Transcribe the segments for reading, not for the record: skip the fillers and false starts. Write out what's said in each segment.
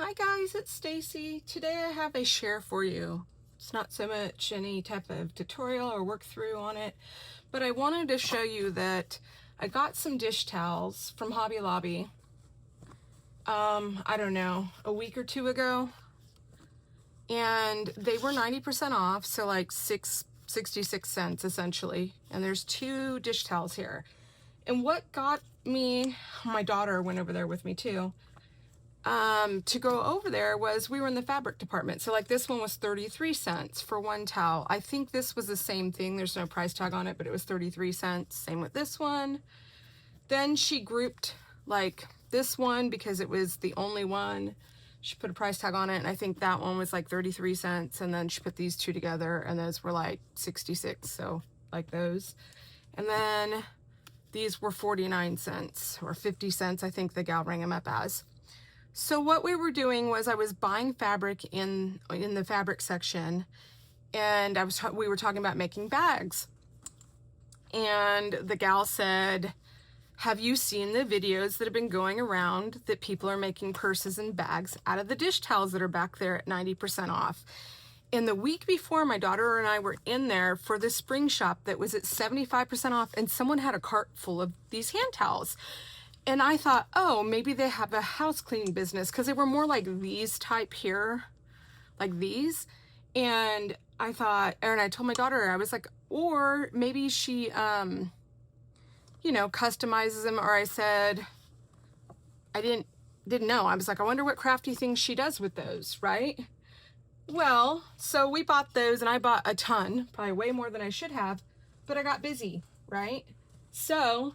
Hi guys, it's Stacy. Today I have a share for you. It's not so much any type of tutorial or work through on it, but I wanted to show you that I got some dish towels from Hobby Lobby, I don't know, a week or two ago, and they were 90% off, so like 66 cents essentially, and there's two dish towels here. And what got me, my daughter went over there with me too, to go over there was we were in the fabric department. So like this one was 33 cents for one towel. I think this was the same thing. There's no price tag on it, but it was 33 cents. Same with this one. Then she grouped like this one because it was the only one. She put a price tag on it, and I think that one was like 33 cents. And then she put these two together, and those were like 66. So like those. And then these were 49 cents or 50 cents, I think the gal rang them up as. So what we were doing was I was buying fabric in the fabric section, and we were talking about making bags. And the gal said, have you seen the videos that have been going around that people are making purses and bags out of the dish towels that are back there at 90% off? And the week before, my daughter and I were in there for the spring shop that was at 75% off, and someone had a cart full of these hand towels. And I thought, oh, maybe they have a house cleaning business, because they were more like these type here, like these. And I thought, and I told my daughter, I was like, or maybe she, customizes them. Or I said, I didn't know. I was like, I wonder what crafty things she does with those, right? Well, so we bought those, and I bought a ton, probably way more than I should have, but I got busy, right? So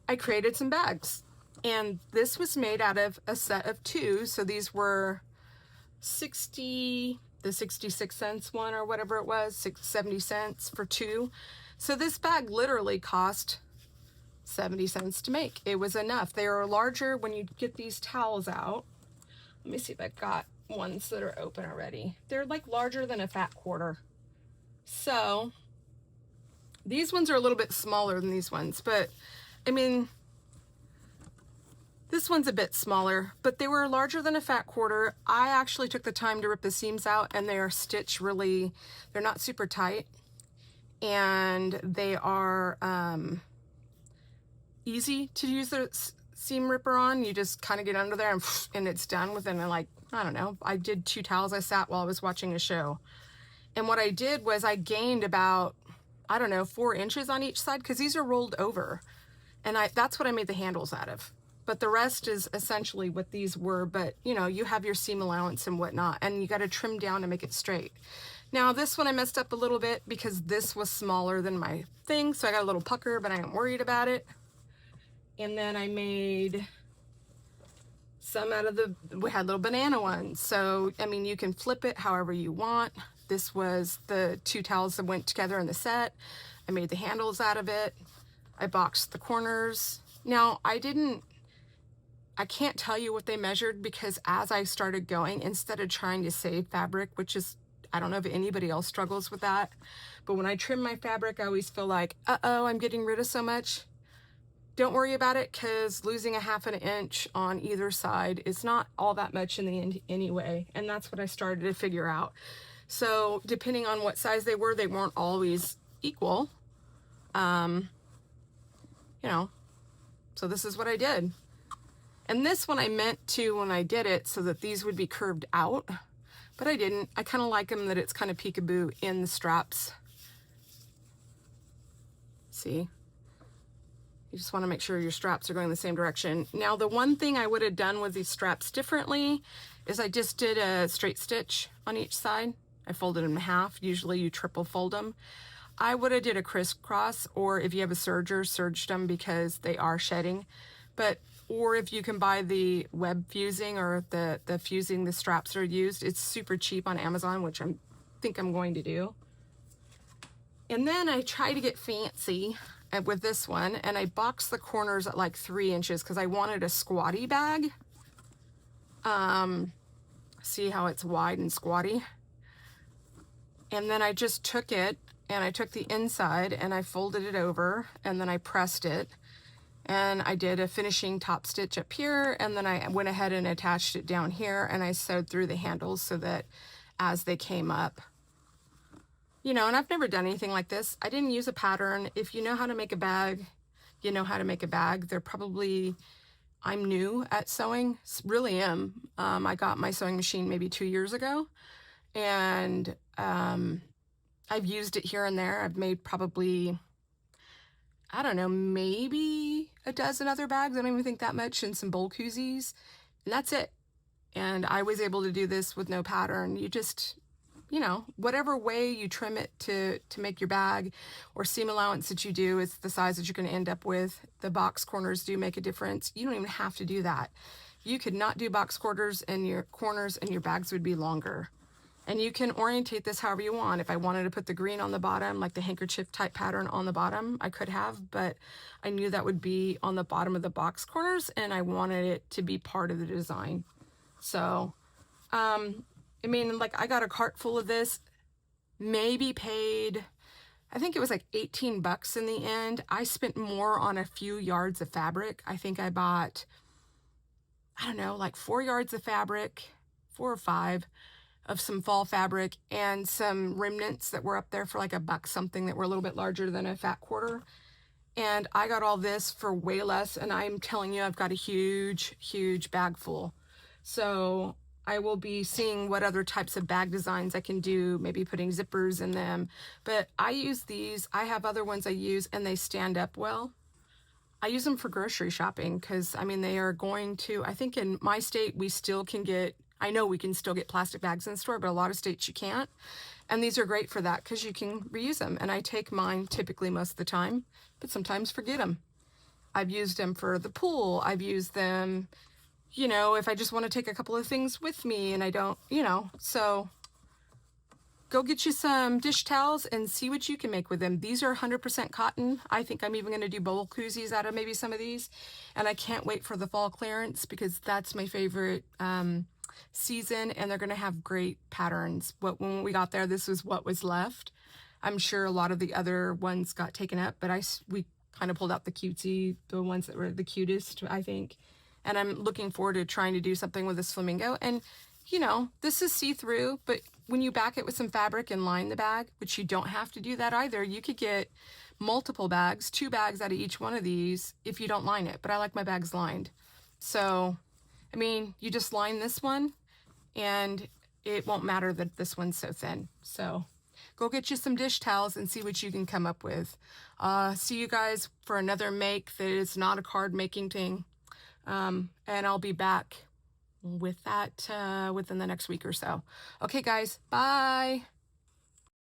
I created some bags, and this was made out of a set of two. So these were the 66 cents one or whatever it was, 70 cents for two. So this bag literally cost 70 cents to make. It was enough. They are larger when you get these towels out. Let me see if I've got ones that are open already. They're like larger than a fat quarter. So these ones are a little bit smaller than these ones, but I mean, this one's a bit smaller, but they were larger than a fat quarter. I actually took the time to rip the seams out, and they are stitched really, they're not super tight, and they are easy to use the seam ripper on. You just kind of get under there and it's done within like, I don't know, I did two towels. I sat while I was watching a show. And what I did was I gained about, I don't know, 4 inches on each side, because these are rolled over. And that's what I made the handles out of. But the rest is essentially what these were. But, you have your seam allowance and whatnot, and you got to trim down to make it straight. Now, this one I messed up a little bit because this was smaller than my thing. So I got a little pucker, but I ain't worried about it. And then I made some out of we had little banana ones. So, I mean, you can flip it however you want. This was the two towels that went together in the set. I made the handles out of it. I boxed the corners. Now, I can't tell you what they measured, because as I started going, instead of trying to save fabric, which is, I don't know if anybody else struggles with that, but when I trim my fabric, I always feel like, uh-oh, I'm getting rid of so much. Don't worry about it, because losing a half an inch on either side is not all that much in the end anyway. And that's what I started to figure out. So depending on what size they weren't always equal. So this is what I did. And this one I meant to, when I did it, so that these would be curved out, but I didn't. I kind of like them that it's kind of peekaboo in the straps. See? You just want to make sure your straps are going the same direction. Now, the one thing I would have done with these straps differently is I just did a straight stitch on each side. I folded them in half. Usually you triple fold them. I would have did a crisscross, or if you have a serger, serged them, because they are shedding. Or if you can buy the web fusing, or the fusing the straps are used, it's super cheap on Amazon, which I think I'm going to do. And then I try to get fancy with this one, and I boxed the corners at like 3 inches because I wanted a squatty bag. See how it's wide and squatty? And then I just took it, and I took the inside and I folded it over, and then I pressed it, And I did a finishing top stitch up here, and then I went ahead and attached it down here, and I sewed through the handles so that as they came up, you know, and I've never done anything like this. I didn't use a pattern. If you know how to make a bag, you know how to make a bag. I'm new at sewing, really am. I got my sewing machine maybe 2 years ago, and I've used it here and there. I've made probably, I don't know, maybe a dozen other bags. I don't even think that much, and some bowl koozies, and that's it. And I was able to do this with no pattern. You just, you know, whatever way you trim it to make your bag, or seam allowance that you do, is the size that you're going to end up with. The box corners do make a difference. You don't even have to do that. You could not do box corners, and your bags would be longer. And you can orientate this however you want. If I wanted to put the green on the bottom, like the handkerchief type pattern on the bottom, I could have, but I knew that would be on the bottom of the box corners, and I wanted it to be part of the design. So, I mean, like, I got a cart full of this, maybe paid, I think it was like 18 bucks in the end. I spent more on a few yards of fabric. I think I bought, I don't know, like 4 yards of fabric, 4 or 5 of some fall fabric, and some remnants that were up there for like $1 something that were a little bit larger than a fat quarter. And I got all this for way less, and I'm telling you, I've got a huge, huge bag full. So I will be seeing what other types of bag designs I can do, maybe putting zippers in them. But I use these. I have other ones I use, and they stand up well. I use them for grocery shopping because, I mean, they are going to, I think in my state, we still can get, I know we can still get plastic bags in the store, but a lot of states you can't. And these are great for that because you can reuse them. And I take mine typically most of the time, but sometimes forget them. I've used them for the pool. I've used them, you know, if I just want to take a couple of things with me and I don't, you know, so go get you some dish towels and see what you can make with them. These are 100% cotton. I think I'm even going to do bowl koozies out of maybe some of these. And I can't wait for the fall clearance because that's my favorite season, and they're going to have great patterns. But when we got there, this was what was left. I'm sure a lot of the other ones got taken up, but we kind of pulled out the ones that were the cutest, I think. And I'm looking forward to trying to do something with this flamingo. And, you know, this is see-through, but when you back it with some fabric and line the bag, which you don't have to do that either, you could get multiple bags, 2 bags out of each one of these if you don't line it. But I like my bags lined. So, I mean, you just line this one, and it won't matter that this one's so thin. So go get you some dish towels and see what you can come up with. See you guys for another make that is not a card making thing. And I'll be back with that within the next week or so. Okay, guys, bye.